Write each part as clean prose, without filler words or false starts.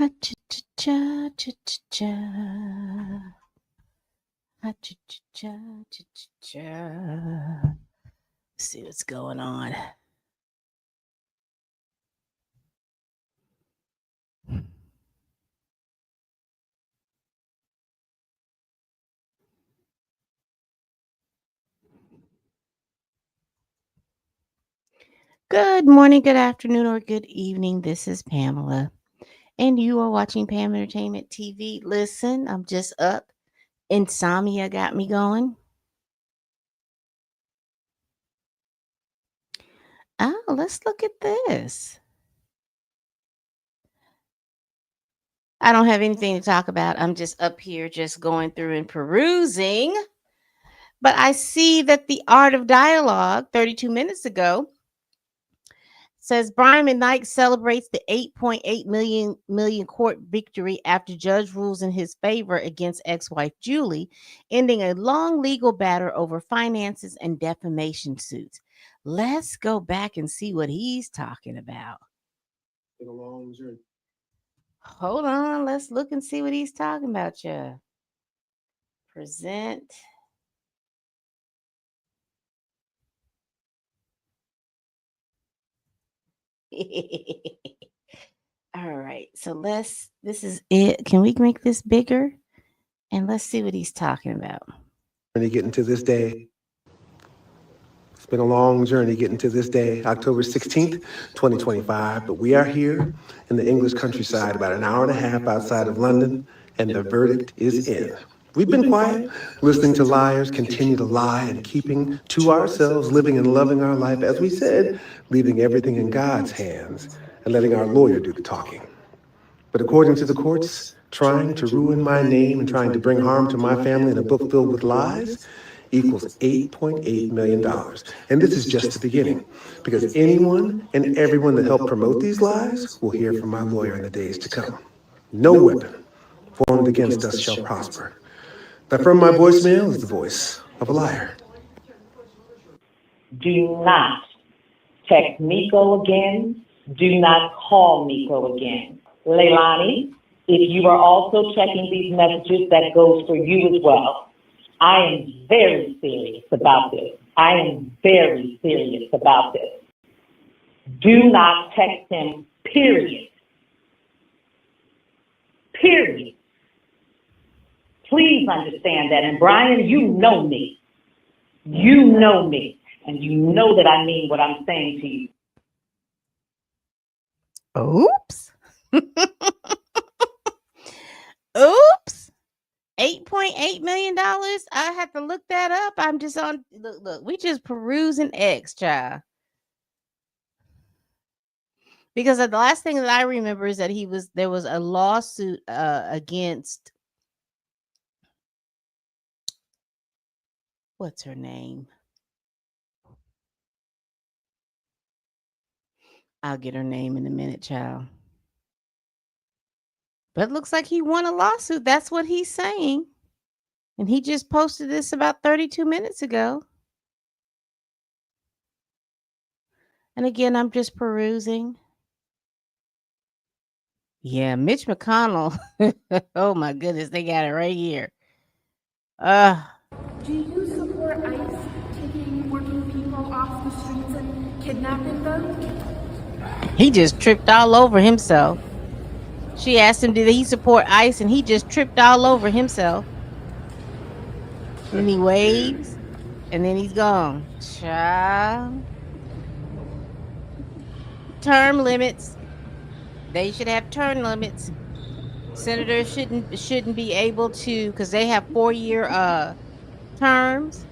Ha-cha-cha-cha-cha-cha-cha. Ha-cha-cha-cha-cha-cha. See what's going on. Good morning, good afternoon, or good evening. This is Pamela, and you are watching Pam Entertainment TV. Listen, I'm just up. Insomnia got me going. Oh, let's look at this. I don't have anything to talk about. I'm just up here, just going through and perusing. But I see that the Art of Dialogue 32 minutes ago says Brian McKnight celebrates the 8.8 million court victory after judge rules in his favor against ex-wife Julie, ending a long legal battle over finances and defamation suits. Let's go back and see what he's talking about. Been a long journey. Hold on, let's look and see what he's talking about, yeah. Present. All right, so this is it. Can we make this bigger? And let's see what he's talking about. Journey getting to this day. It's been a long journey getting to this day, October 16th, 2025. But we are here in the English countryside, about an hour and a half outside of London, and the verdict is in. We've been quiet, listening to liars continue to lie and keeping to ourselves, living and loving our life, as we said, leaving everything in God's hands and letting our lawyer do the talking. But according to the courts, trying to ruin my name and trying to bring harm to my family in a book filled with lies equals $8.8 million. And this is just the beginning, because anyone and everyone that helped promote these lies will hear from my lawyer in the days to come. No weapon formed against us shall prosper. That from my voicemail is the voice of a liar. Do not text Miko again. Do not call Miko again. Leilani, if you are also checking these messages, that goes for you as well. I am very serious about this. I am very serious about this. Do not text him, period. Period. Please understand that. And Brian, you know me. You know me. And you know that I mean what I'm saying to you. Oops. Oops. $8.8 million. I had to look that up. I'm just on look, we just perusing X, child. Because the last thing that I remember is that there was a lawsuit against what's her name? I'll get her name in a minute, child. But it looks like he won a lawsuit. That's what he's saying. And he just posted this about 32 minutes ago. And again, I'm just perusing. Yeah, Mitch McConnell. Oh my goodness, they got it right here. Do you support ICE taking working people off the streets and kidnapping them? He just tripped all over himself. She asked him, did he support ICE? And he just tripped all over himself. And he waves, and then he's gone. Child. Term limits. They should have term limits. Senators shouldn't be able to, because they have 4-year terms.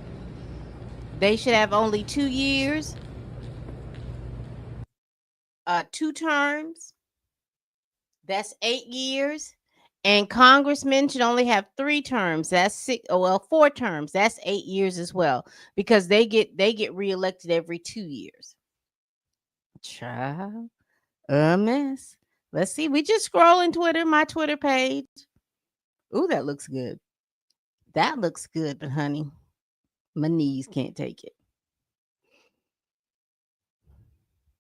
They should have only 2 years. 2 terms. That's 8 years. And congressmen should only have 3 terms. That's 4 terms. That's 8 years as well, because they get reelected every 2 years. Child, a mess. Let's see. We just scrolling Twitter, my Twitter page. Ooh, that looks good. That looks good, but honey, my knees can't take it.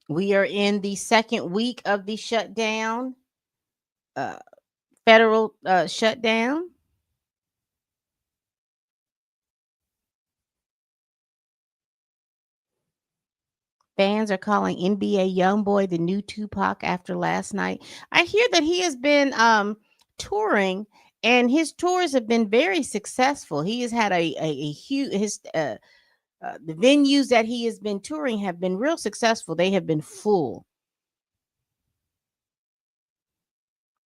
We are in the second week of the shutdown. uh, federal shutdown. Fans are calling NBA YoungBoy the new Tupac after last night. I hear that he has been touring, and his tours have been very successful. He has had a huge his the venues that he has been touring have been real successful. They have been full.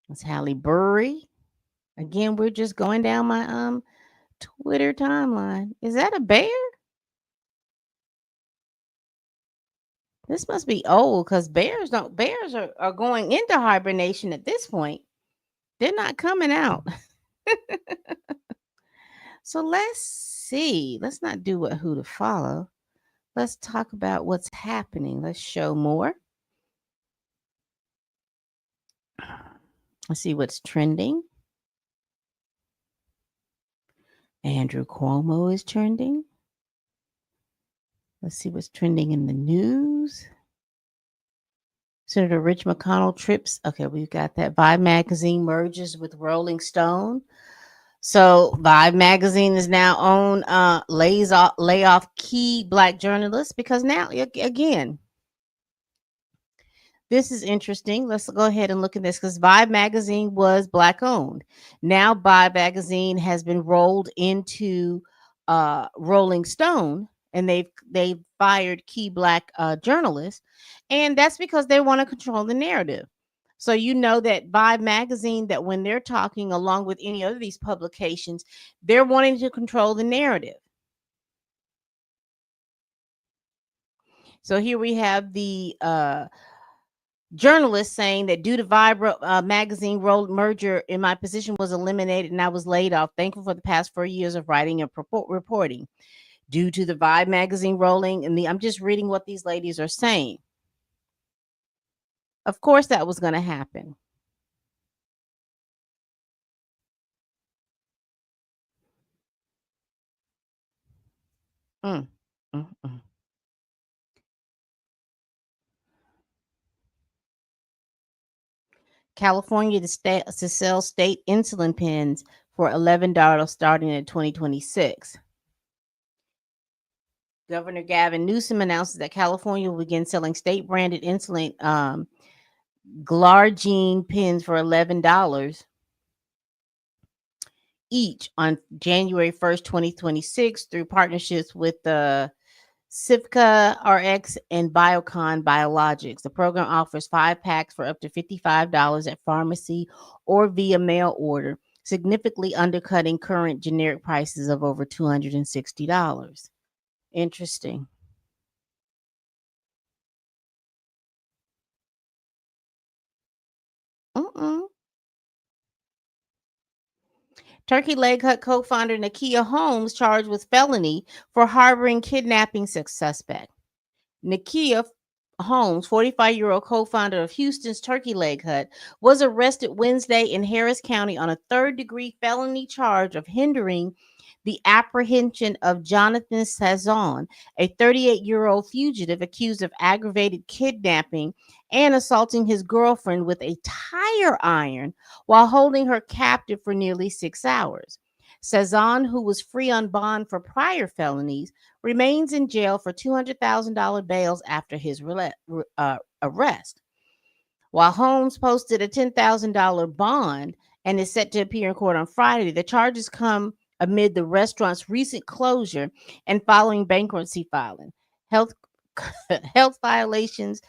It's Halle Berry. Again, we're just going down my Twitter timeline. Is that a bear? This must be old because bears are going into hibernation at this point. They're not coming out. So let's see. Let's not do what who to follow. Let's talk about what's happening. Let's show more. Let's see what's trending. Andrew Cuomo is trending. Let's see what's trending in the news. Senator Rich McConnell trips. Okay, we've got that. Vibe magazine merges with Rolling Stone. So Vibe magazine is now own lay off key black journalists because now again, this is interesting. Let's go ahead and look at this because Vibe magazine was black owned. Now Vibe magazine has been rolled into Rolling Stone, and they've fired key black journalists, and that's because they want to control the narrative. So you know that Vibe magazine, that when they're talking along with any other of these publications, they're wanting to control the narrative. So here we have the journalist saying that due to Vibe magazine merger, in my position was eliminated and I was laid off. Thankful for the past 4 years of writing and reporting. Due to the Vibe magazine rolling, and I'm just reading what these ladies are saying. Of course, that was going to happen. Mm, mm, mm. California to sell state insulin pens for $11 starting in 2026. Governor Gavin Newsom announces that California will begin selling state branded insulin glargine pens for $11 each on January 1st, 2026, through partnerships with the Civca RX and Biocon Biologics. The program offers 5 packs for up to $55 at pharmacy or via mail order, significantly undercutting current generic prices of over $260. Interesting. Mm-mm. Turkey Leg Hut co-founder Nakia Holmes charged with felony for harboring kidnapping suspect. Nakia Holmes, 45-year-old co-founder of Houston's Turkey Leg Hut, was arrested Wednesday in Harris County on a third-degree felony charge of hindering the apprehension of Jonathan Sazon, a 38-year-old fugitive accused of aggravated kidnapping and assaulting his girlfriend with a tire iron while holding her captive for nearly 6 hours. Sazon, who was free on bond for prior felonies, remains in jail for $200,000 bails after his arrest. While Holmes posted a $10,000 bond and is set to appear in court on Friday, the charges come amid the restaurant's recent closure and following bankruptcy filing, health health violations,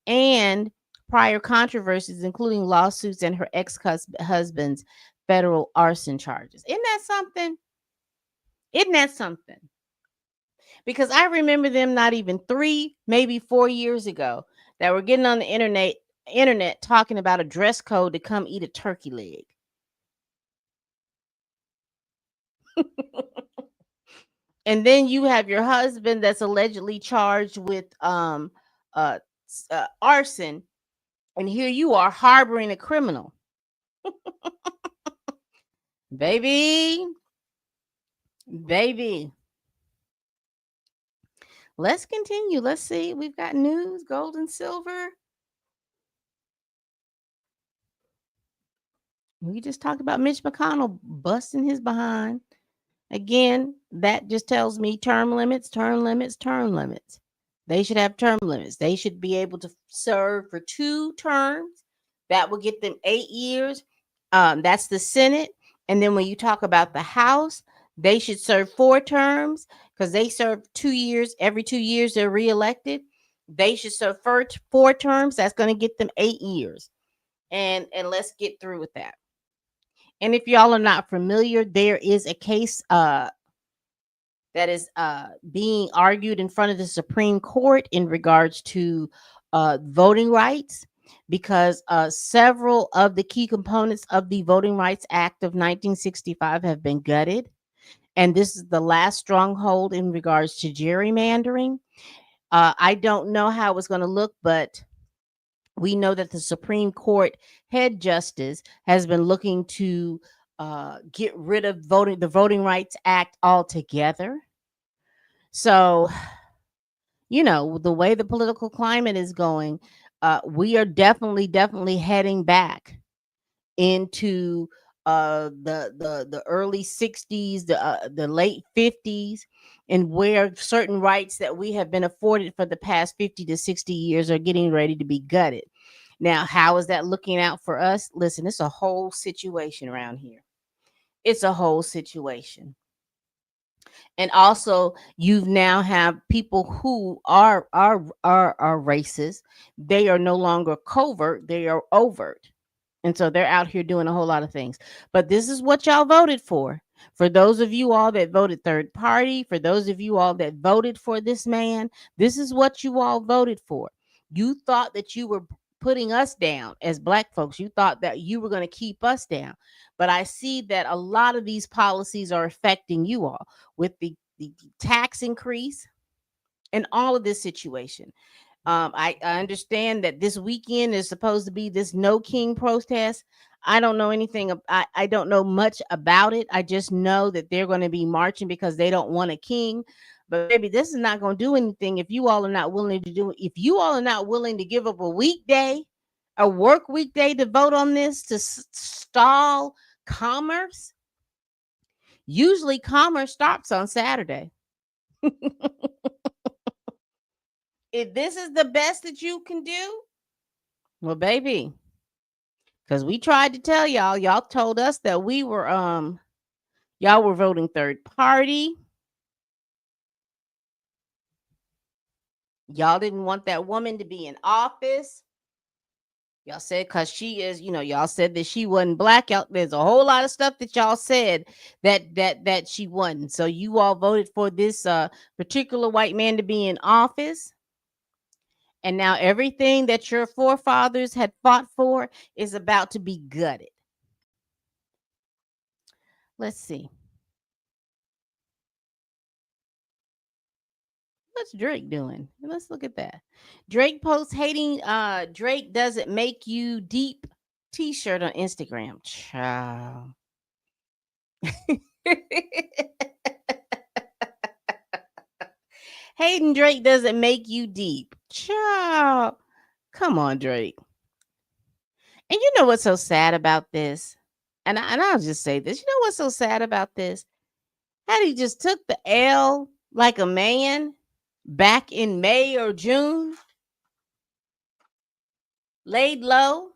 and prior controversies, including lawsuits and her ex-husband's federal arson charges. Isn't that something? Isn't that something? Because I remember them not even 3, maybe 4 years ago that were getting on the internet talking about a dress code to come eat a turkey leg. And then you have your husband that's allegedly charged with uh, arson, and here you are harboring a criminal. Baby, baby. Let's continue. Let's see. We've got news, gold and silver. We just talked about Mitch McConnell busting his behind. Again, that just tells me term limits, term limits, term limits. They should have term limits. They should be able to serve for 2 terms. That will get them 8 years. That's the Senate. And then when you talk about the House, they should serve 4 terms because they serve 2 years. Every 2 years, they're reelected. They should serve 4 terms. That's going to get them 8 years. And let's get through with that. And if y'all are not familiar, there is a case that is being argued in front of the Supreme Court in regards to voting rights, because several of the key components of the Voting Rights Act of 1965 have been gutted. And this is the last stronghold in regards to gerrymandering. I don't know how it's going to look, but we know that the Supreme Court head justice has been looking to get rid of the Voting Rights Act altogether. So, the way the political climate is going, we are definitely heading back into the early 60s, the late 50s, and where certain rights that we have been afforded for the past 50 to 60 years are getting ready to be gutted. Now, how is that looking out for us? Listen, it's a whole situation around here. It's a whole situation. And also, you now have people who are racist. They are no longer covert, they are overt. And so they're out here doing a whole lot of things. But this is what y'all voted for. For those of you all that voted third party, for those of you all that voted for this man, this is what you all voted for. You thought that you were putting us down as black folks. You thought that you were going to keep us down. But I see that a lot of these policies are affecting you all with the tax increase and all of this situation. I understand that this weekend is supposed to be this No King protest. I don't know anything. I don't know much about it. I just know that they're going to be marching because they don't want a king. But baby, this is not going to do anything if you all are not willing to do it. If you all are not willing to give up a weekday, a work weekday to vote on this to stall commerce. Usually, commerce starts on Saturday. If this is the best that you can do, well, baby, because we tried to tell y'all told us that we were y'all were voting third party. Y'all didn't want that woman to be in office. Y'all said because she is, y'all said that she wasn't black. Y'all, there's a whole lot of stuff that y'all said that she wasn't. So you all voted for this particular white man to be in office. And now everything that your forefathers had fought for is about to be gutted. Let's see. What's Drake doing? Let's look at that. Drake posts hating Drake doesn't make you deep t-shirt on Instagram. Child. Hating Drake doesn't make you deep. Child. Come on, Drake. And you know what's so sad about this? And I'll just say this. You know what's so sad about this? Had he just took the L like a man back in May or June, laid low,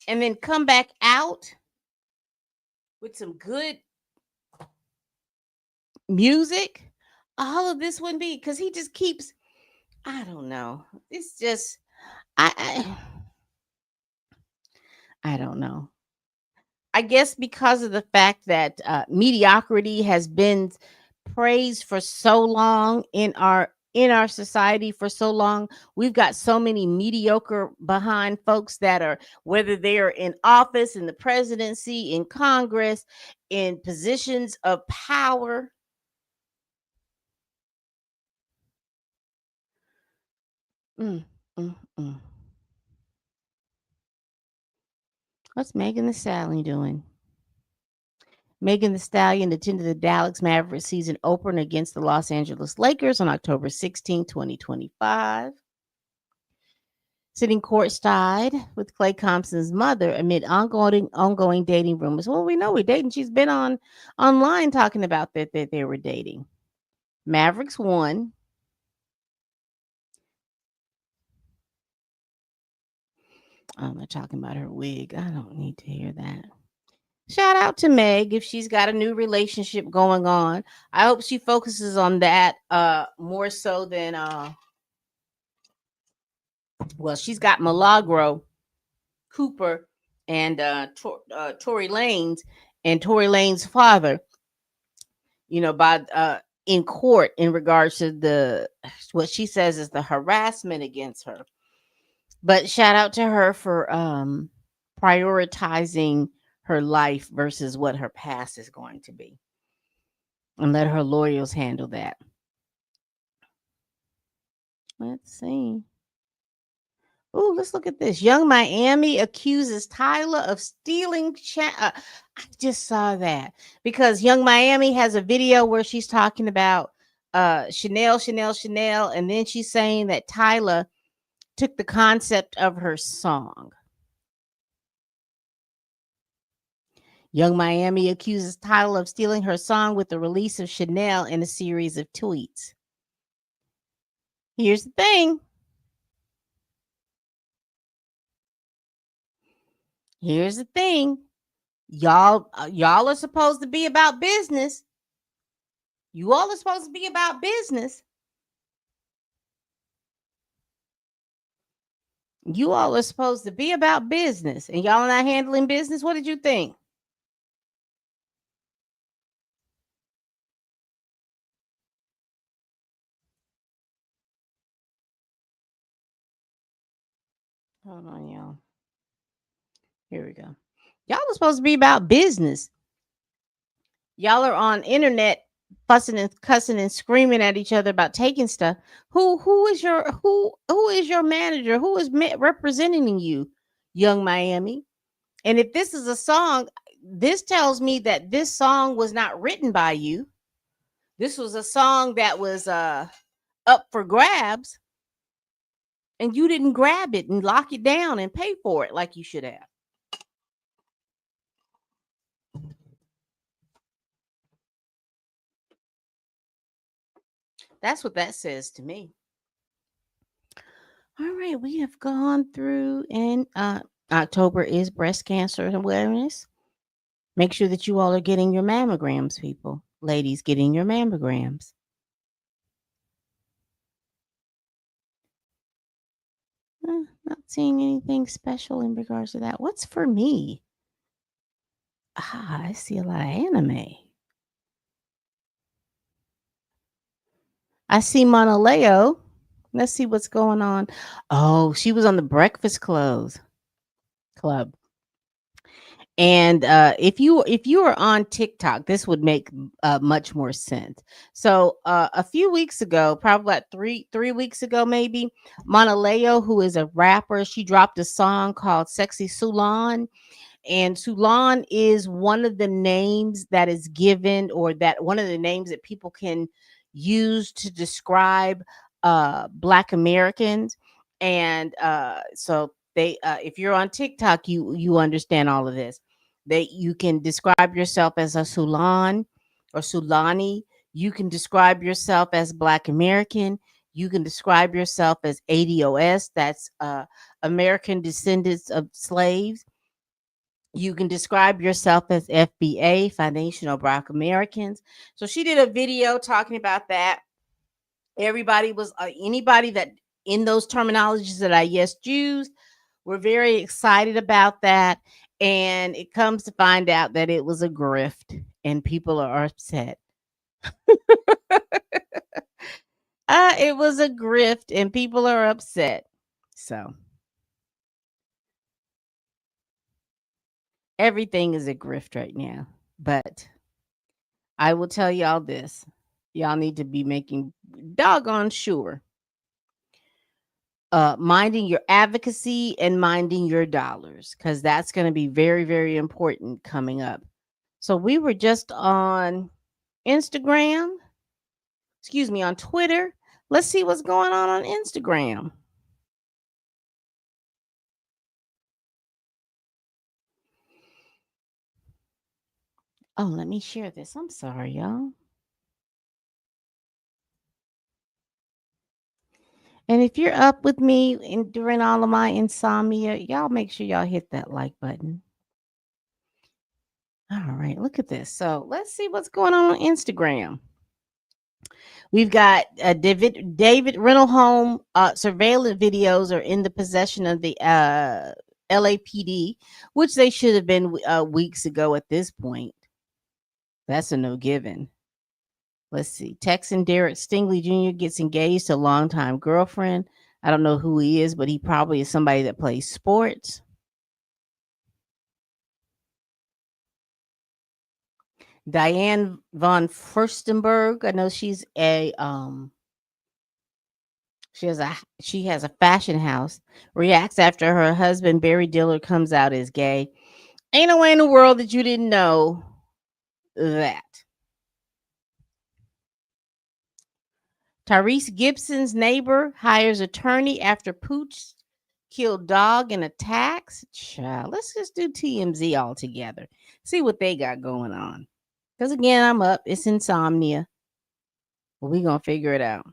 and then come back out with some good music, all of this wouldn't be, because he just keeps, I don't know. It's just I I don't know. I guess because of the fact that mediocrity has been praised for so long in our society for so long, we've got so many mediocre behind folks that are, whether they're in office, in the presidency, in Congress, in positions of power. Mm, mm, mm. What's Megan the Stallion doing? Megan the Stallion attended the Dallas Mavericks season opener against the Los Angeles Lakers on October 16, 2025. sitting courtside with Clay Thompson's mother amid ongoing dating rumors. Well, we know we're dating. She's been on online talking about that they were dating. Mavericks won. I'm not talking about her wig. I don't need to hear that. Shout out to Meg if she's got a new relationship going on. I hope she focuses on that more so than well, she's got Milagro Cooper and Tory Lanez and Tory Lane's father, by in court in regards to the what she says is the harassment against her. But shout out to her for prioritizing her life versus what her past is going to be, and let her lawyers handle that. Let's see. Oh, let's look at this. Young Miami accuses Tyler of stealing. I just saw that because Young Miami has a video where she's talking about Chanel, Chanel, Chanel, and then she's saying that Tyler took the concept of her song. Young Miami accuses Tyler of stealing her song with the release of Chanel in a series of tweets. Here's the thing. Here's the thing. Y'all are supposed to be about business. You all are supposed to be about business. You all are supposed to be about business, and y'all are not handling business. What did you think? Hold on, y'all. Here we go. Y'all are supposed to be about business. Y'all are on internet fussing and cussing and screaming at each other about taking stuff. Who is your manager? Who is representing you, Young Miami? And if this is a song, this tells me that this song was not written by you. This was a song that was up for grabs, and you didn't grab it and lock it down and pay for it like you should have. That's what that says to me. All right, we have gone through, and October is breast cancer awareness. Make sure that you all are getting your mammograms, people. Ladies, getting your mammograms. Not seeing anything special in regards to that. What's for me? I see a lot of anime. I see Monaleo. Let's see what's going on. Oh, she was on the Breakfast Club. And if you are on TikTok, this would make much more sense. So a few weeks ago, probably about three weeks ago, maybe, Monaleo, who is a rapper, she dropped a song called "Sexy Sulan," and Sulan is one of the names that is given, or that one of the names that people can use to describe Black Americans. And so they, if you're on TikTok, you understand all of this. That you can describe yourself as a Sulan or Sulani. You can describe yourself as Black American. You can describe yourself as ADOS. That's American descendants of slaves. You can describe yourself as FBA, Foundational Black Americans. So she did a video talking about that. Everybody was anybody that in those terminologies that I just used were very excited about that. And it comes to find out that it was a grift and people are upset. It was a grift and people are upset. So everything is a grift right now. But I will tell y'all this. Y'all need to be making doggone sure minding your advocacy and minding your dollars, because that's going to be very, very important coming up. So we were just on Instagram, excuse me, on Twitter. Let's see what's going on Instagram. Oh, let me share this. I'm sorry, y'all. And if you're up with me during all of my insomnia, y'all make sure y'all hit that like button. All right, look at this. So let's see what's going on Instagram. We've got David rental home surveillance videos are in the possession of the LAPD, which they should have been weeks ago at this point. That's a no given. Let's see. Texan Derek Stingley Jr. gets engaged to a longtime girlfriend. I don't know who he is, but he probably is somebody that plays sports. Diane von Furstenberg. I know she has a fashion house. Reacts after her husband Barry Diller comes out as gay. Ain't no way in the world that you didn't know that. Tyrese Gibson's neighbor hires attorney after Pooch killed dog in attacks. Child, let's just do TMZ all together. See what they got going on. Because again, I'm up. It's insomnia. But we going to figure it out.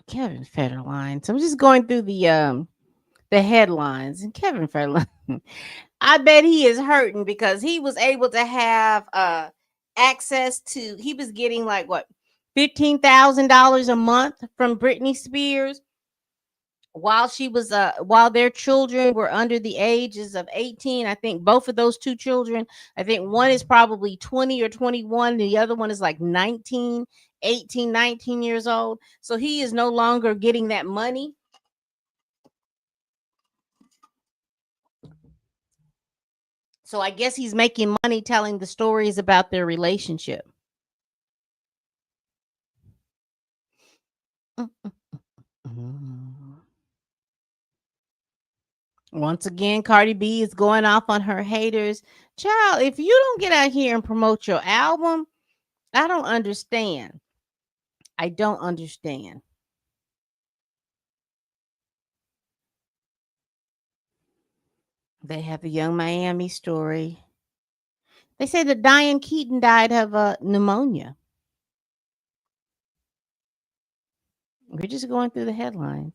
Kevin Federline. So I'm just going through the headlines. And Kevin Federline, I bet he is hurting because he was able to have access to. He was getting like what $15,000 a month from Britney Spears while their children were under the ages of 18. I think both of those two children, I think one is probably 20 or 21, and the other one is like 19, 18, 19 years old. So he is no longer getting that money. So I guess he's making money telling the stories about their relationship. Mm. Once again, Cardi B is going off on her haters. Child, if you don't get out here and promote your album, I don't understand. I don't understand. They have the Young Miami story. They say that Diane Keaton died of pneumonia. We're just going through the headlines.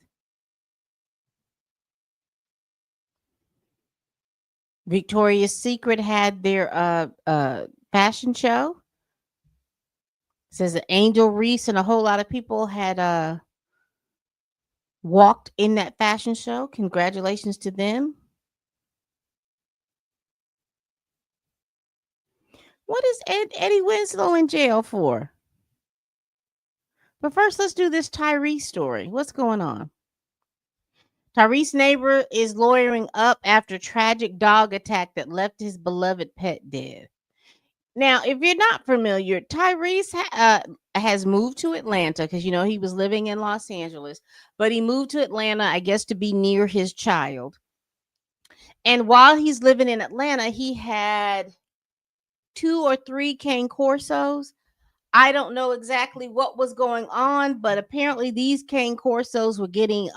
Victoria's Secret had their fashion show. Says that Angel Reese and a whole lot of people had walked in that fashion show. Congratulations to them. What is Eddie Winslow in jail for? But first, let's do this Tyrese story. What's going on? Tyrese's neighbor is lawyering up after tragic dog attack that left his beloved pet dead. Now, if you're not familiar, has moved to Atlanta because he was living in Los Angeles, but he moved to Atlanta, I guess, to be near his child. And while he's living in Atlanta, he had 2 or 3 cane corsos. I don't know exactly what was going on, but apparently these cane corsos were getting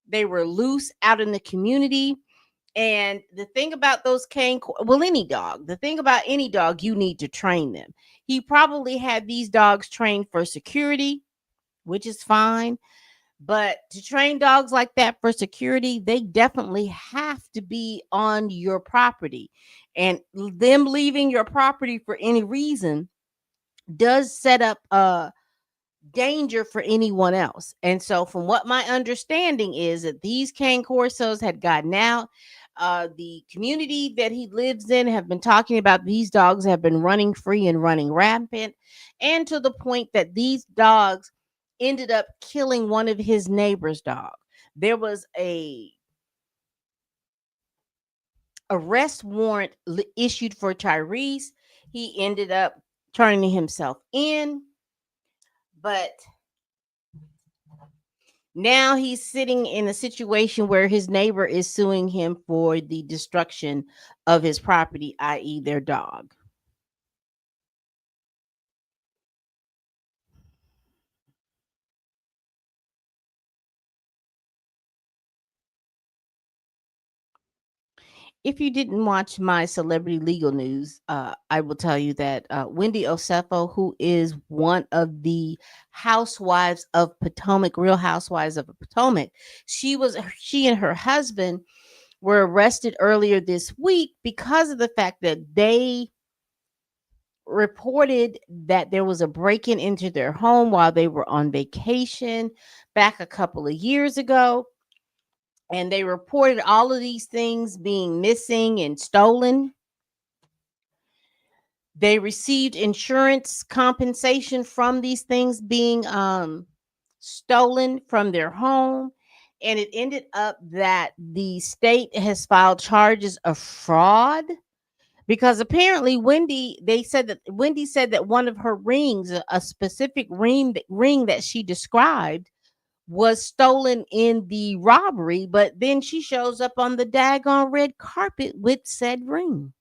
they were loose out in the community. And the thing about those any dog, the thing about any dog, you need to train them. He probably had these dogs trained for security, which is fine. But to train dogs like that for security, they definitely have to be on your property. And them leaving your property for any reason does set up a danger for anyone else. And so, from what my understanding is, that these cane corsos had gotten out. The community that he lives in have been talking about these dogs have been running free and running rampant, and to the point that these dogs ended up killing one of his neighbor's dog. There was a arrest warrant issued for Tyrese. He ended up turning himself in, but now he's sitting in a situation where his neighbor is suing him for the destruction of his property, i.e., their dog. if you didn't watch my celebrity legal news, I will tell you that Wendy Osefo, who is one of the housewives of Potomac, Real Housewives of Potomac, she and her husband were arrested earlier this week because of the fact that they reported that there was a break-in into their home while they were on vacation back a couple of years ago, and they reported all of these things being missing and stolen. They received insurance compensation from these things being stolen from their home. And it ended up that the state has filed charges of fraud because apparently Wendy said that one of her rings, a specific ring that she described, was stolen in the robbery, but then she shows up on the daggone red carpet with said ring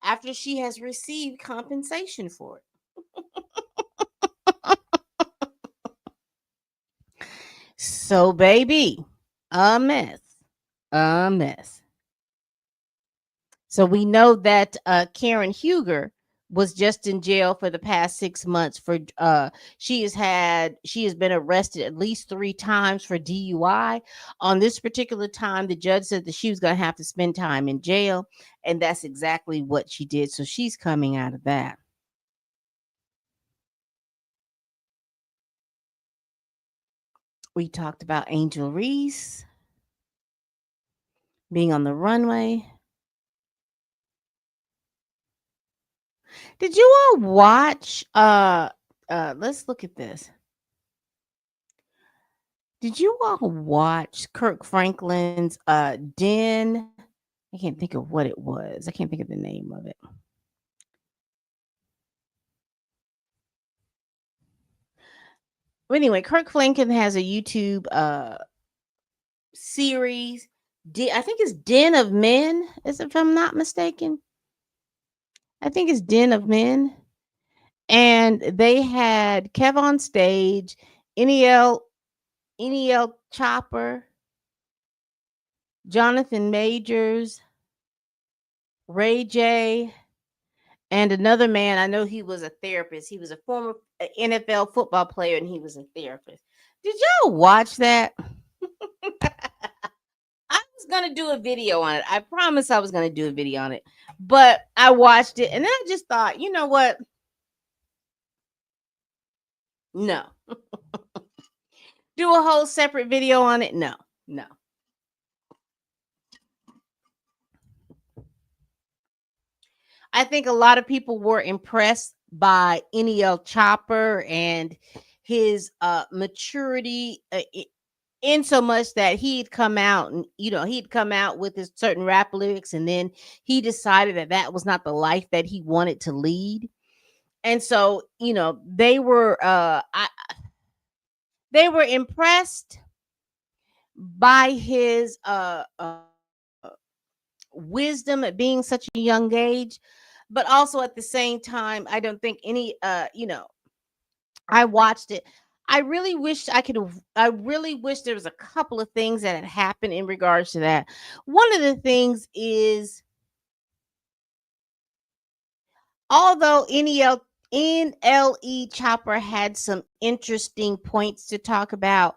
after she has received compensation for it. So, baby, a mess, a mess. So we know that Karen Huger was just in jail for the past 6 months for she has been arrested at least 3 times for DUI. On this particular time, the judge said that she was going to have to spend time in jail, and that's exactly what she did. So she's coming out of that. We talked about Angel Reese being on the runway. Did you all watch let's look at this. Did you all watch Kirk Franklin's Den? I can't think of what it was. I can't think of the name of it. But anyway, Kirk Franklin has a YouTube series. I think it's Den of Men, as if I'm not mistaken. I think it's Den of Men. And they had Kev on stage, NEL Chopper, Jonathan Majors, Ray J, and another man. I know he was a therapist. He was a former NFL football player, and he was a therapist. Did y'all watch that? I was gonna do a video on it. I promised I was gonna do a video on it, but I watched it, and then I just thought, you know what? No, do a whole separate video on it. No, no. I think a lot of people were impressed by NEL Chopper and his maturity, in so much that he'd come out and he'd come out with his certain rap lyrics, and then he decided that that was not the life that he wanted to lead. And so they were impressed by his wisdom at being such a young age, but also at the same time, I don't think I watched it. I really wish there was a couple of things that had happened in regards to that. One of the things is, although NLE Chopper had some interesting points to talk about,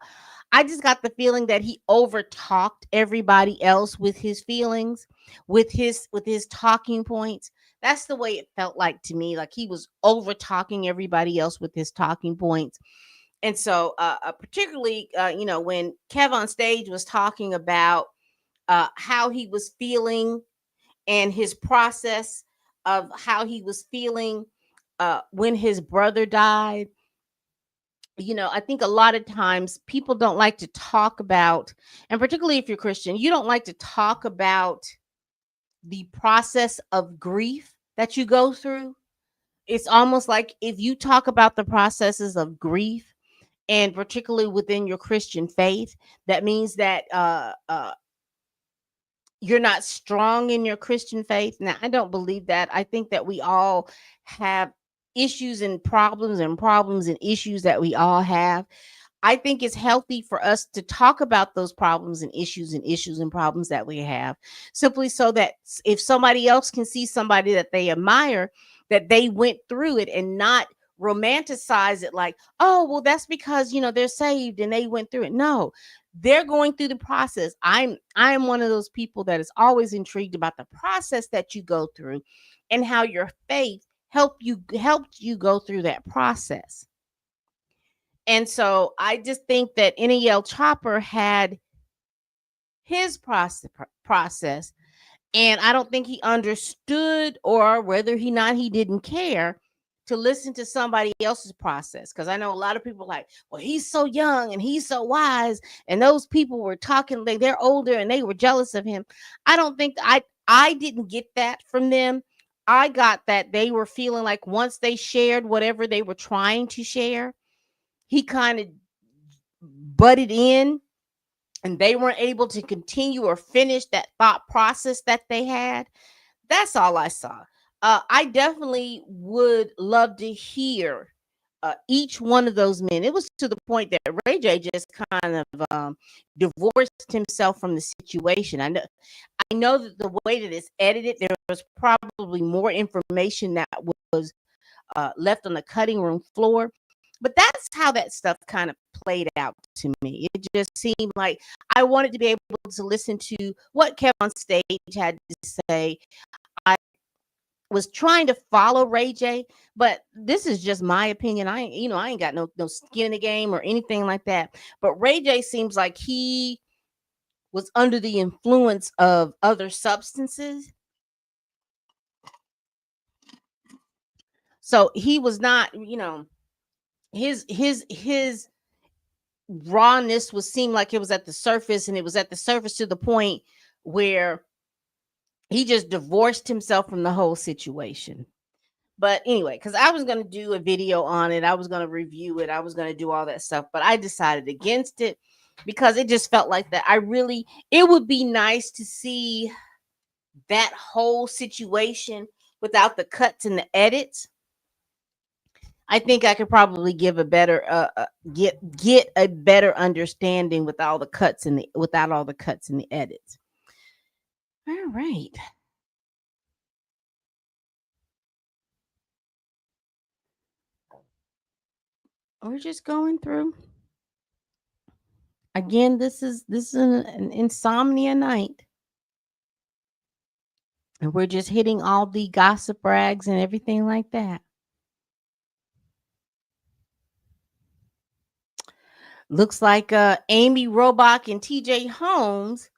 I just got the feeling that he over talked everybody else with his feelings, with his talking points. That's the way it felt like to me. Like he was over talking everybody else with his talking points. And so, particularly, when Kev on stage was talking about how he was feeling and his process of how he was feeling when his brother died. I think a lot of times people don't like to talk about, and particularly if you're Christian, you don't like to talk about the process of grief that you go through. It's almost like if you talk about the processes of grief, and particularly within your Christian faith, that means that you're not strong in your Christian faith. Now, I don't believe that. I think that we all have issues and problems and issues that we all have. I think it's healthy for us to talk about those problems and issues and problems that we have, simply so that if somebody else can see somebody that they admire, that they went through it, and not romanticize it like, oh, well, that's because, they're saved and they went through it. No, they're going through the process. I'm one of those people that is always intrigued about the process that you go through, and how your faith helped you go through that process. And so I just think that NEL Chopper had his process, and I don't think he understood, or whether he didn't care to listen to somebody else's process. Because I know a lot of people like, well, he's so young and he's so wise, and those people were talking like they're older and they were jealous of him. I don't think I didn't get that from them. I got that they were feeling like once they shared whatever they were trying to share, he kind of butted in, and they weren't able to continue or finish that thought process that they had. That's all I saw. I definitely would love to hear each one of those men. It was to the point that Ray J just kind of divorced himself from the situation. I know that the way that it's edited, there was probably more information that was left on the cutting room floor. But that's how that stuff kind of played out to me. It just seemed like I wanted to be able to listen to what Kevin on stage had to say. I was trying to follow Ray J, but this is just my opinion. I ain't got no skin in the game or anything like that. But Ray J seems like he was under the influence of other substances. So he was not, his rawness was seemed like it was at the surface, and it was at the surface to the point where he just divorced himself from the whole situation. But anyway, because I was going to do a video on it, I was going to review it, I was going to do all that stuff, but I decided against it because it just felt like that. It would be nice to see that whole situation without the cuts and the edits. I think I could probably give a better get a better understanding with all the cuts and the without all the cuts and the edits. All right. We're just going through. Again, this is an insomnia night. And we're just hitting all the gossip rags and everything like that. Looks like Amy Robach and TJ Holmes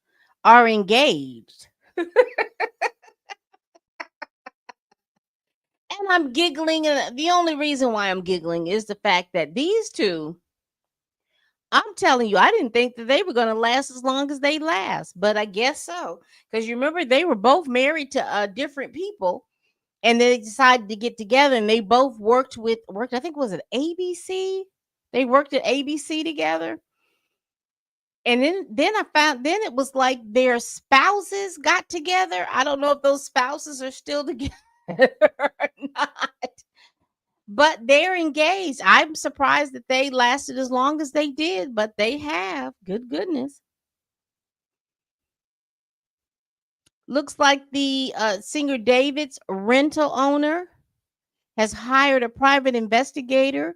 are engaged. And I'm giggling, and the only reason why I'm giggling is the fact that these two, I'm telling you, I didn't think that they were going to last as long as they last, but I guess so. Because you remember they were both married to different people, and they decided to get together, and they both worked. I think was it ABC? They worked at ABC together, and then I found then it was like their spouses got together. I don't know if those spouses are still together or not, but they're engaged. I'm surprised that they lasted as long as they did, but they have. Good goodness. Looks like the Singer David's rental owner has hired a private investigator,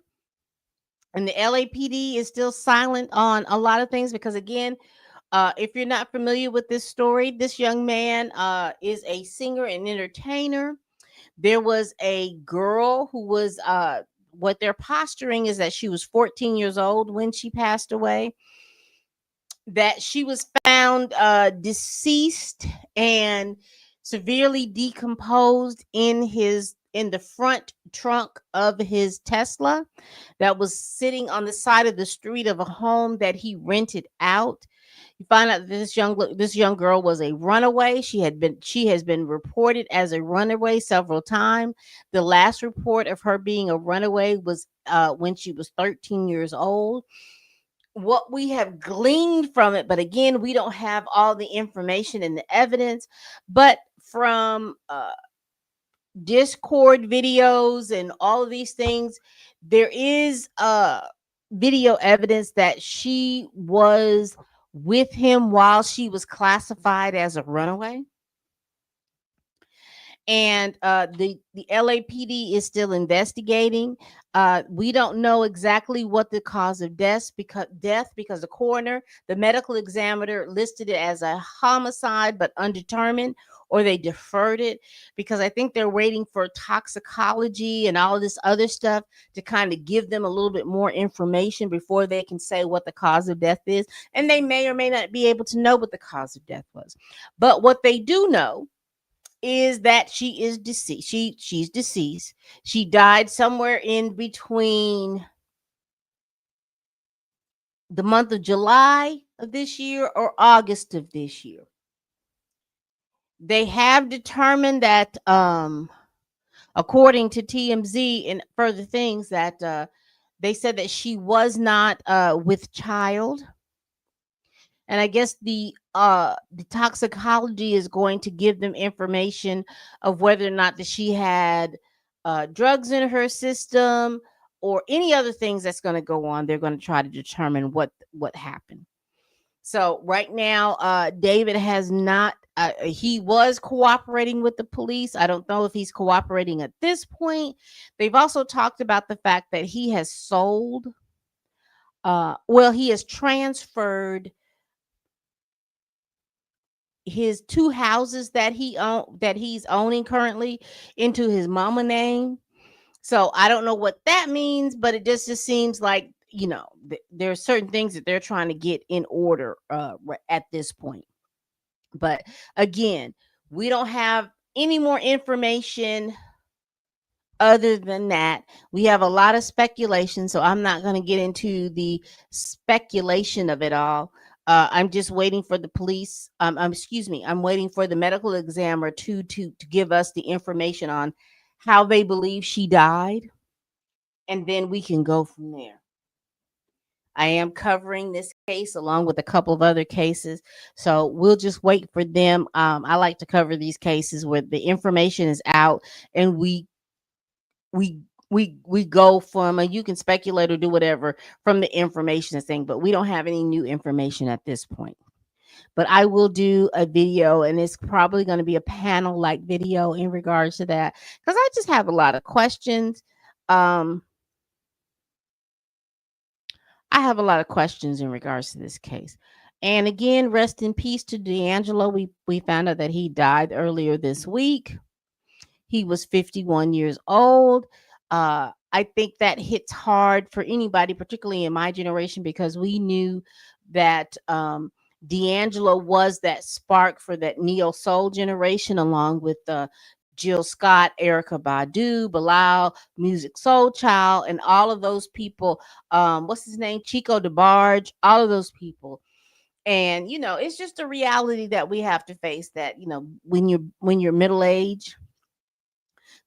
and the LAPD is still silent on a lot of things because, again, if you're not familiar with this story, this young man is a singer and entertainer. There was a girl who was what they're posturing is that she was 14 years old when she passed away, that she was found deceased and severely decomposed in the front trunk of his Tesla that was sitting on the side of the street of a home that he rented out. You find out that this young girl was a runaway. She has been reported as a runaway several times. The last report of her being a runaway was when she was 13 years old. What we have gleaned from it, but again, we don't have all the information and the evidence, but from Discord videos and all of these things, there is video evidence that she was with him while she was classified as a runaway. And the LAPD is still investigating. We don't know exactly what the cause of death because the coroner, the medical examiner, listed it as a homicide but undetermined, or they deferred it because I think they're waiting for toxicology and all of this other stuff to kind of give them a little bit more information before they can say what the cause of death is. And they may or may not be able to know what the cause of death was. But what they do know is that she is deceased. She's deceased. She died somewhere in between the month of July of this year or August of this year. They have determined that according to TMZ and further things that they said that she was not with child. And I guess the toxicology is going to give them information of whether or not that she had drugs in her system or any other things that's going to go on. They're going to try to determine what happened. So right now, David has not. He was cooperating with the police. I don't know if he's cooperating at this point. They've also talked about the fact that he has sold. Well, he has transferred his two houses that he's owning currently into his mama name. So I don't know what that means, but it just seems like there are certain things that they're trying to get in order at this point. But again, we don't have any more information other than that. We have a lot of speculation, so I'm not going to get into the speculation of it all. I'm just waiting for the police. Excuse me. I'm waiting for the medical examiner to give us the information on how they believe she died, and then we can go from there. I am covering this case along with a couple of other cases, so we'll just wait for them. I like to cover these cases where the information is out and we we go from, and you can speculate or do whatever from the information and thing, but we don't have any new information at this point. But I will do a video, and it's probably going to be a panel like video in regards to that, because I just have a lot of questions. um I have a lot of questions in regards to this case. And again, rest in peace to D'Angelo. We found out that he died earlier this week. He was 51 years old. I think that hits hard for anybody, particularly in my generation, because we knew that D'Angelo was that spark for that neo soul generation, along with Jill Scott, Erica Badu, Bilal, Music Soul Child, and all of those people. What's his name? Chico DeBarge, all of those people. And it's just a reality that we have to face, that when you're middle aged,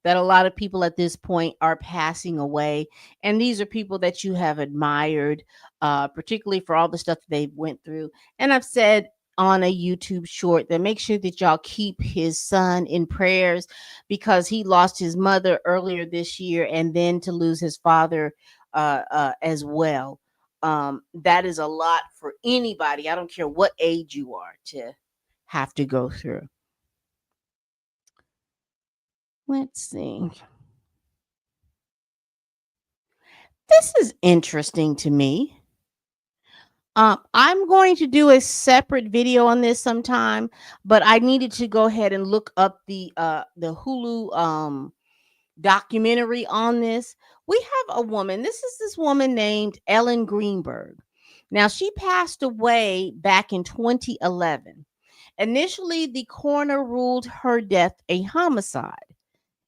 that a lot of people at this point are passing away, and these are people that you have admired, particularly for all the stuff that they went through. And I've said on a YouTube short that make sure that y'all keep his son in prayers, because he lost his mother earlier this year, and then to lose his father as well. That is a lot for anybody, I don't care what age you are, to have to go through. Let's see. This is interesting to me. I'm going to do a separate video on this sometime, but I needed to go ahead and look up the Hulu documentary on this. We have a woman. This is this woman named Ellen Greenberg. Now, she passed away back in 2011. Initially, the coroner ruled her death a homicide.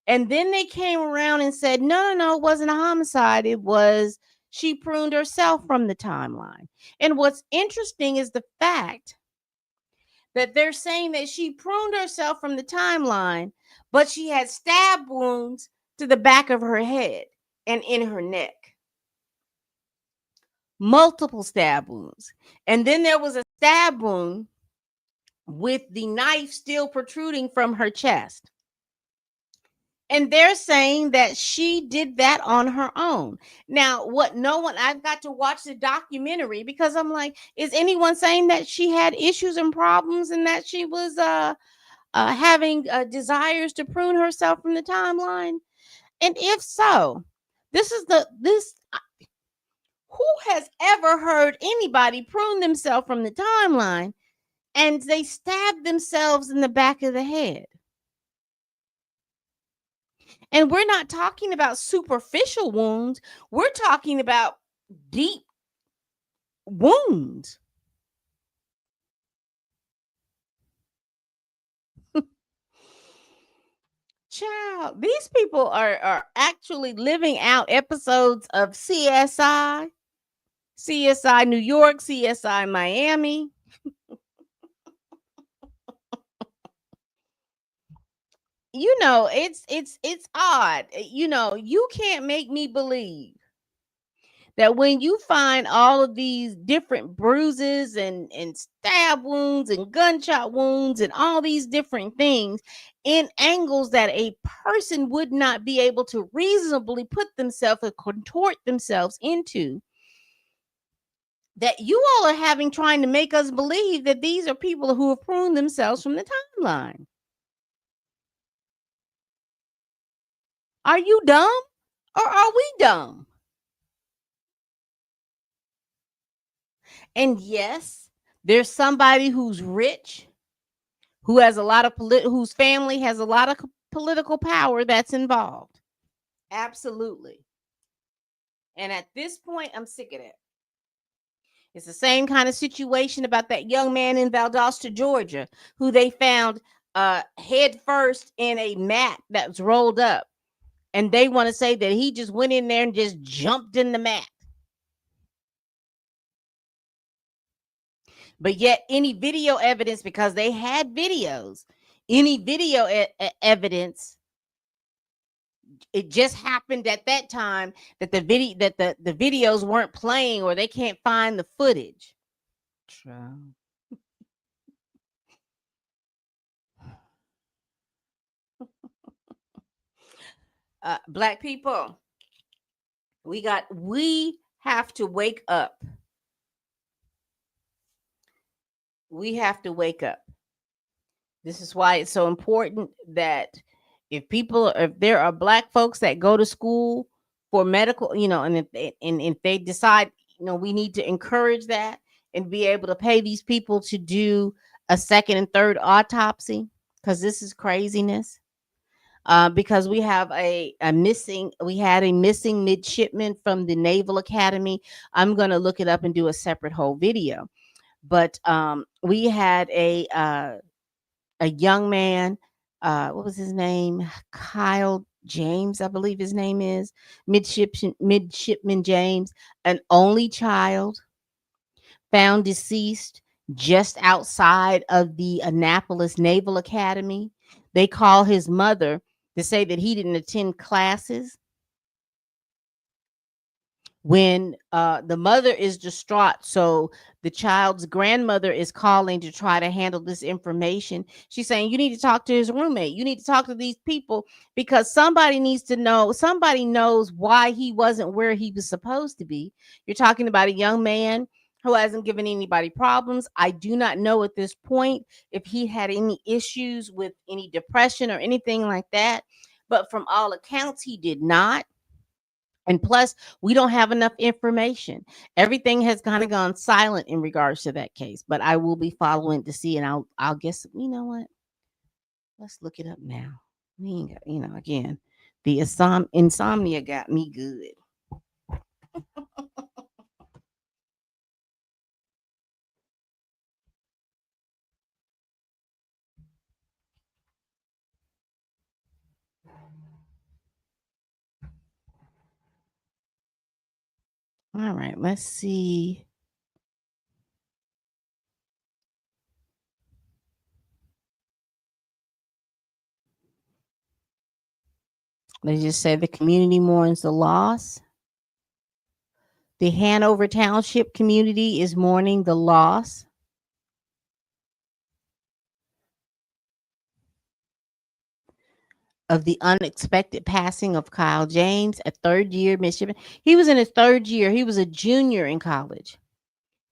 And then they came around and said, no, no, no, it wasn't a homicide. It was she pruned herself from the timeline. And what's interesting is the fact that they're saying that she pruned herself from the timeline, but she had stab wounds to the back of her head and in her neck. Multiple stab wounds. And then there was a stab wound with the knife still protruding from her chest. And they're saying that she did that on her own. Now, what no one, I've got to watch the documentary because I'm like, is anyone saying that she had issues and problems and that she was having desires to prune herself from the timeline? And if so, this who has ever heard anybody prune themselves from the timeline and they stab themselves in the back of the head? And we're not talking about superficial wounds. We're talking about deep wounds. Child, these people are actually living out episodes of CSI New York, CSI Miami. It's odd. You can't make me believe that when you find all of these different bruises and stab wounds and gunshot wounds and all these different things in angles that a person would not be able to reasonably put themselves or contort themselves into, that you all are having trying to make us believe that these are people who have pruned themselves from the timeline. Are you dumb or are we dumb? And yes, there's somebody who's rich, who has a lot of whose family has a lot of political power that's involved. Absolutely. And at this point, I'm sick of it. It's the same kind of situation about that young man in Valdosta, Georgia, who they found head first in a mat that was rolled up. And they want to say that he just went in there and just jumped in the mat. But yet, any video evidence, because they had videos, any video evidence, it just happened at that time that the videos weren't playing or they can't find the footage. True. Black people, we have to wake up. We have to wake up. This is why it's so important that if there are black folks that go to school for medical, and if they decide, we need to encourage that and be able to pay these people to do a second and third autopsy, because this is craziness. Because we had a missing midshipman from the Naval Academy. I'm gonna look it up and do a separate whole video. But we had a young man, what was his name? Kyle James, I believe his name is, midshipman James, an only child, found deceased just outside of the Annapolis Naval Academy. They call his mother to say that he didn't attend classes. When the mother is distraught, so the child's grandmother is calling to try to handle this information. She's saying, you need to talk to his roommate, you need to talk to these people, because somebody needs to know, somebody knows why he wasn't where he was supposed to be. You're talking about a young man who hasn't given anybody problems. I do not know at this point if he had any issues with any depression or anything like that, but from all accounts he did not. And plus, we don't have enough information. Everything has kind of gone silent in regards to that case. But I will be following to see, and I'll guess. You know what? Let's look it up now. We ain't got, again, the insomnia got me good. All right, let's see. They just say the community mourns the loss. The Hanover Township community is mourning the loss. of the unexpected passing of Kyle James, a third year midshipman. He was in his third year. He was a junior in college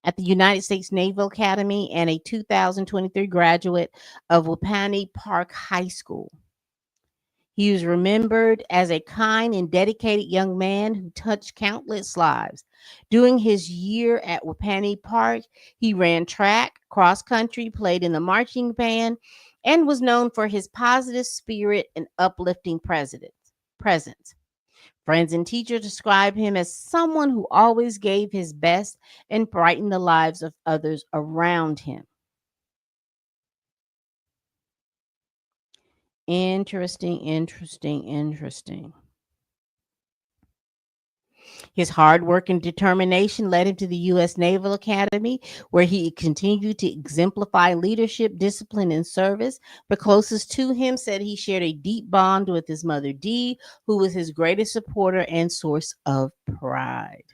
at the United States Naval Academy and a 2023 graduate of Wapani Park High School. He was remembered as a kind and dedicated young man who touched countless lives. During his year at Wapani Park, he ran track, cross country, played in the marching band, and was known for his positive spirit and uplifting presence. Friends and teachers describe him as someone who always gave his best and brightened the lives of others around him. Interesting, interesting, interesting. His hard work and determination led him to the U.S. Naval Academy, where he continued to exemplify leadership, discipline, and service. The closest to him said he shared a deep bond with his mother, Dee, who was his greatest supporter and source of pride.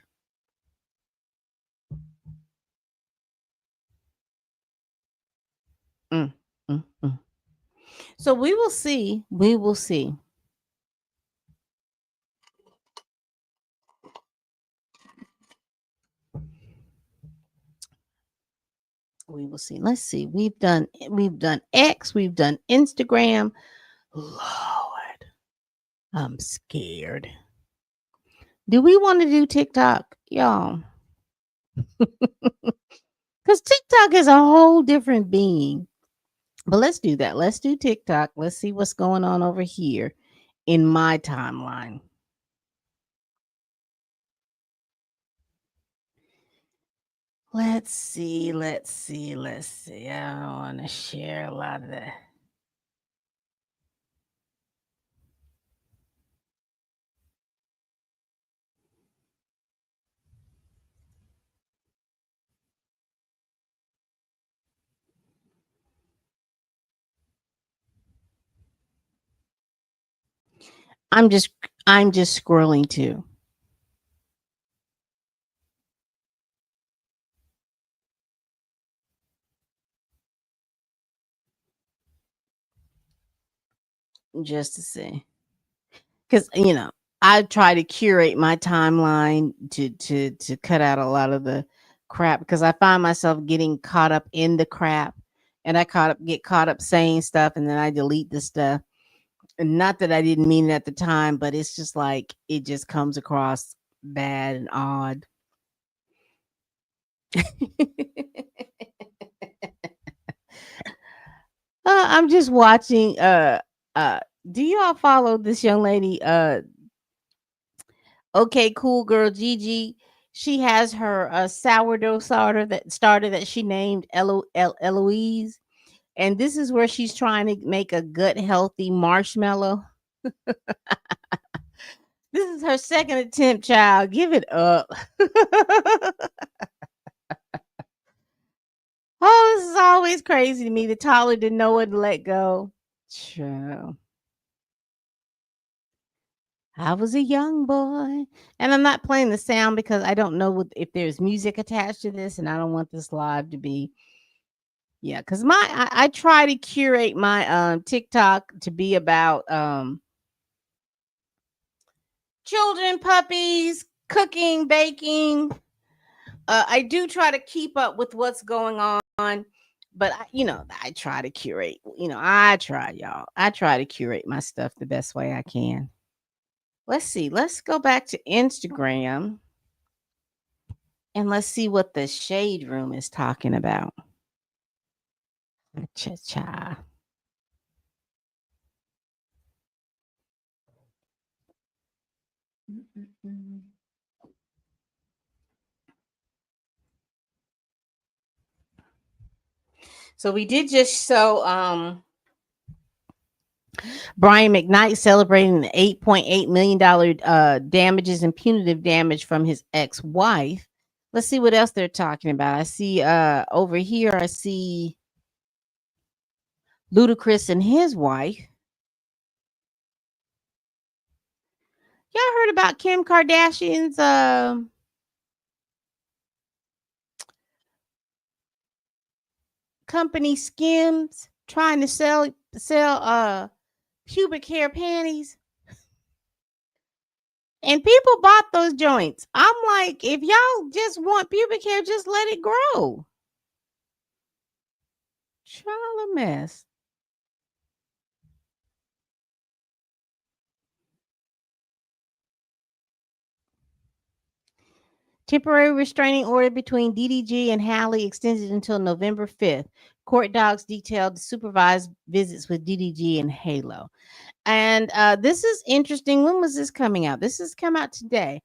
Mm, mm, mm. So we will see. We will see. We will see. Let's see. We've done X, we've done Instagram. Lord, I'm scared. Do we want to do TikTok, y'all? Because TikTok is a whole different being. But let's do that. Let's do TikTok. Let's see what's going on over here in my timeline. Let's see. Let's see. Let's see. I don't want to share a lot of that. I'm just I'm just scrolling too. Just to see. Because I try to curate my timeline to cut out a lot of the crap because I find myself getting caught up in the crap, and get caught up saying stuff, and then I delete the stuff. And not that I didn't mean it at the time, but it's just like it just comes across bad and odd. I'm just watching. Uh, do you all follow this young lady? Okay, cool girl Gigi. She has her sourdough starter that she named Eloise, and this is where she's trying to make a gut healthy marshmallow. This is her second attempt, child. Give it up. Oh, this is always crazy to me. The toddler didn't know when to let go. Child. I was a young boy. And I'm not playing the sound because I don't know if there's music attached to this, and I don't want this live to be. Yeah, because I try to curate my TikTok to be about children, puppies, cooking, baking. I do try to keep up with what's going on, but I try to curate. I try, y'all. I try to curate my stuff the best way I can. Let's see. Let's go back to Instagram and let's see what the shade room is talking about. Cha cha. So we did just so Brian McKnight celebrating the $8.8 million damages and punitive damage from his ex-wife. Let's see what else they're talking about. I see over here, I see Ludacris and his wife. Y'all heard about Kim Kardashian's company Skims trying to sell pubic hair panties, and people bought those joints. I'm like, if y'all just want pubic hair, just let it grow. Child a mess. Temporary restraining order between DDG and Hallie extended until November 5th. Court docs detailed the supervised visits with DDG and Halo. And this is interesting. When was this coming out? This has come out today.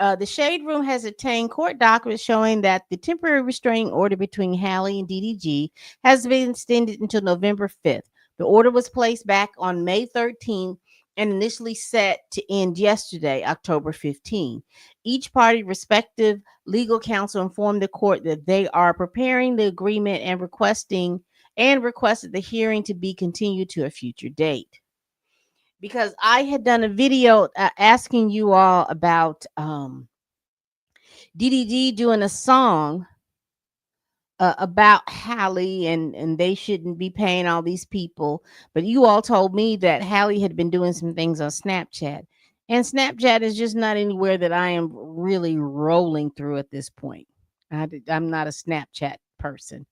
The Shade Room has obtained court documents showing that the temporary restraining order between Hallie and DDG has been extended until November 5th. The order was placed back on May 13th and initially set to end yesterday, October 15th. Each party respective legal counsel informed the court that they are preparing the agreement and requested the hearing to be continued to a future date. Because I had done a video asking you all about DDG doing a song about Hallie, and they shouldn't be paying all these people. But you all told me that Hallie had been doing some things on Snapchat. And Snapchat is just not anywhere that I am really rolling through at this point. I'm not a Snapchat person.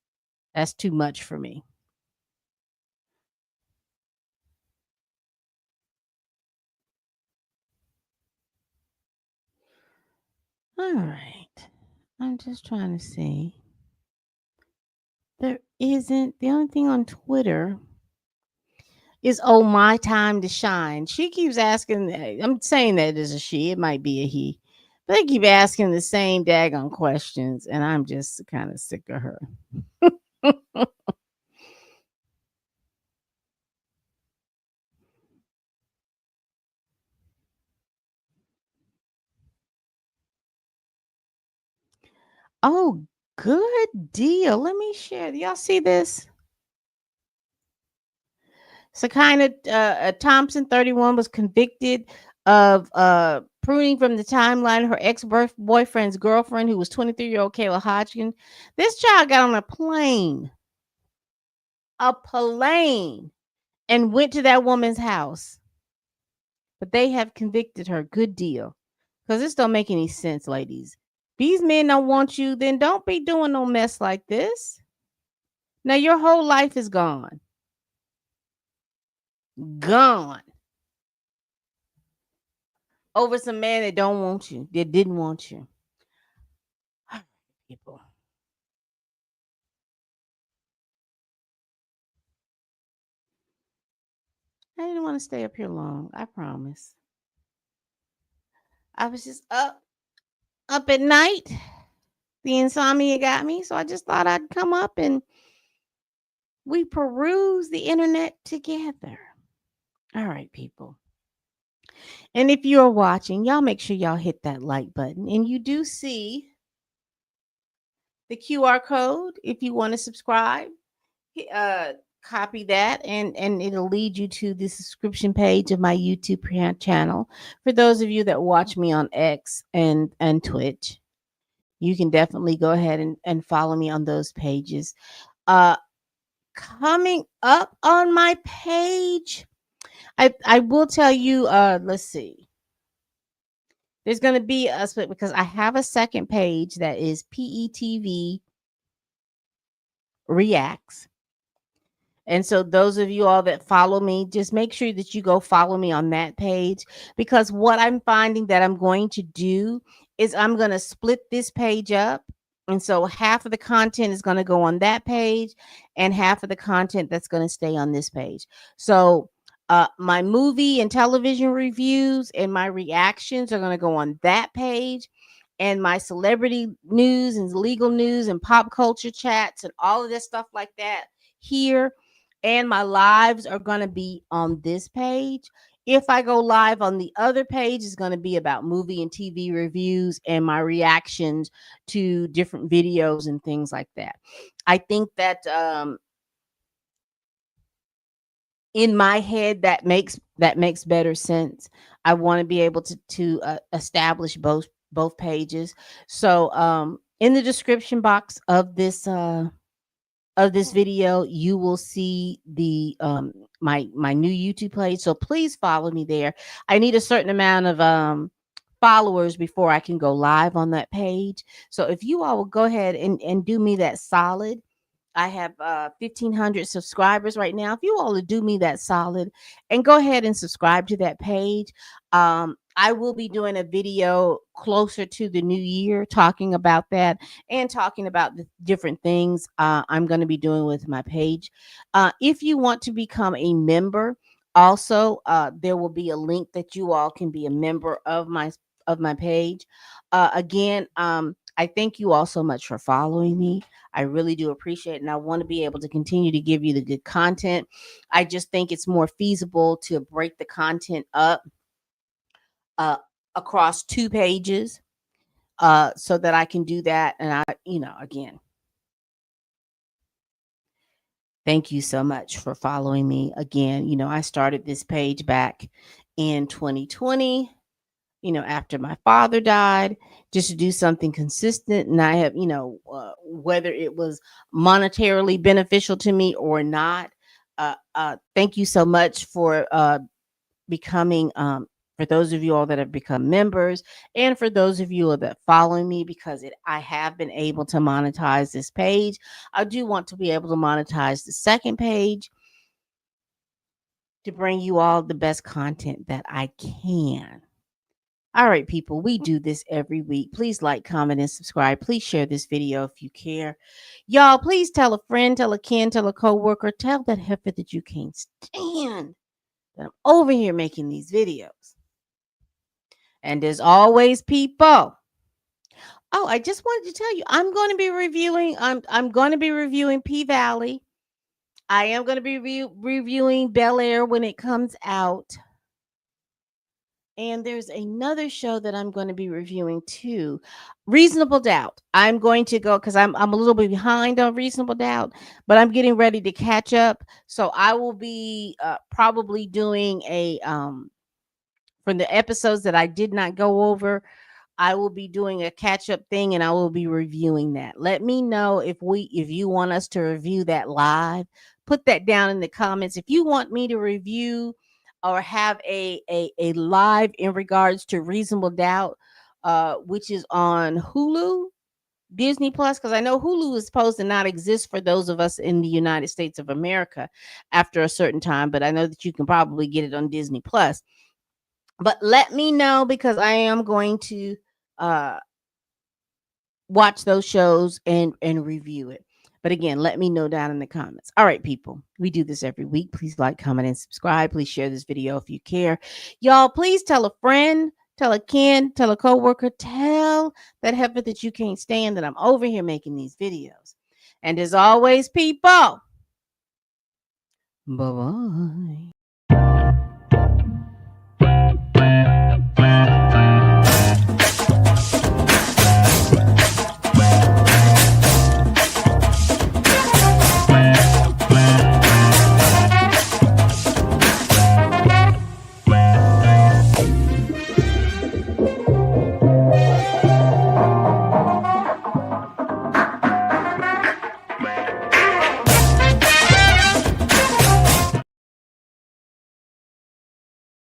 That's too much for me. All right. I'm just trying to see. There isn't. The only thing on Twitter is "Oh My Time to Shine." She keeps asking. I'm saying that as a she. It might be a he. But they keep asking the same daggone questions, and I'm just kind of sick of her. Oh, good deal. Let me share. Do y'all see this? Sakina Thompson, 31, was convicted of pruning from the timeline her ex boyfriend's girlfriend, who was 23-year-old Kayla Hodgkin. This child got on a plane, and went to that woman's house. But they have convicted her. Good deal. Because this don't make any sense, ladies. These men don't want you, then don't be doing no mess like this. Now your whole life is gone. Gone. Over some man that don't want you, that didn't want you. People. I didn't want to stay up here long. I promise. I was just up at night. The insomnia got me, so I just thought I'd come up and we peruse the internet together. All right, people. And if you're watching, y'all make sure y'all hit that like button. And you do see the QR code if you want to subscribe. Uh, Copy that, and it'll lead you to the subscription page of my YouTube channel. For those of you that watch me on X and Twitch, you can definitely go ahead and follow me on those pages. Coming up on my page, I will tell you, let's see. There's going to be a split because I have a second page that is PETV Reacts. And so those of you all that follow me, just make sure that you go follow me on that page, because what I'm finding that I'm going to do is I'm going to split this page up. And so half of the content is going to go on that page and half of the content that's going to stay on this page. So my movie and television reviews and my reactions are going to go on that page, and my celebrity news and legal news and pop culture chats and all of this stuff like that here, and my lives are going to be on this page. If I go live on the other page, it's going to be about movie and TV reviews and my reactions to different videos and things like that. I think that in my head that makes better sense. I want to be able to establish both pages. So in the description box of this video, you will see the my new YouTube page. So please follow me there. I need a certain amount of followers before I can go live on that page. So if you all will go ahead and do me that solid. I have 1,500 subscribers right now. If you all would do me that solid and go ahead and subscribe to that page, I will be doing a video closer to the new year talking about that and talking about the different things I'm going to be doing with my page. If you want to become a member, also there will be a link that you all can be a member of my page. Again, I thank you all so much for following me. I really do appreciate it. And I want to be able to continue to give you the good content. I just think it's more feasible to break the content up uh, across two pages so that I can do that. And again, thank you so much for following me. Again, I started this page back in 2020, after my father died, just to do something consistent. And I have, whether it was monetarily beneficial to me or not. Thank you so much for becoming, for those of you all that have become members, and for those of you that follow me, because I have been able to monetize this page. I do want to be able to monetize the second page to bring you all the best content that I can. All right, people, we do this every week. Please like, comment, and subscribe. Please share this video if you care. Y'all, please tell a friend, tell a kin, tell a coworker, tell that heifer that you can't stand that I'm over here making these videos. And as always, people. Oh, I just wanted to tell you, I'm going to be reviewing. I'm going to be reviewing P Valley. I am going to be reviewing Bel Air when it comes out. And there's another show that I'm going to be reviewing too. Reasonable Doubt. I'm going to go because I'm a little bit behind on Reasonable Doubt, but I'm getting ready to catch up. So I will be probably doing a from the episodes that I did not go over. I will be doing a catch up thing and I will be reviewing that. Let me know if you want us to review that live. Put that down in the comments. If you want me to review or have a live in regards to Reasonable Doubt, which is on Hulu, Disney Plus, because I know Hulu is supposed to not exist for those of us in the United States of America after a certain time, but I know that you can probably get it on Disney Plus. But let me know because I am going to uh watch those shows and review it. But again, let me know down in the comments. All right, people, we do this every week. Please like, comment, and subscribe. Please share this video if you care. Y'all, please tell a friend, tell a kin, tell a coworker, tell that heifer that you can't stand that I'm over here making these videos. And as always, people, bye bye.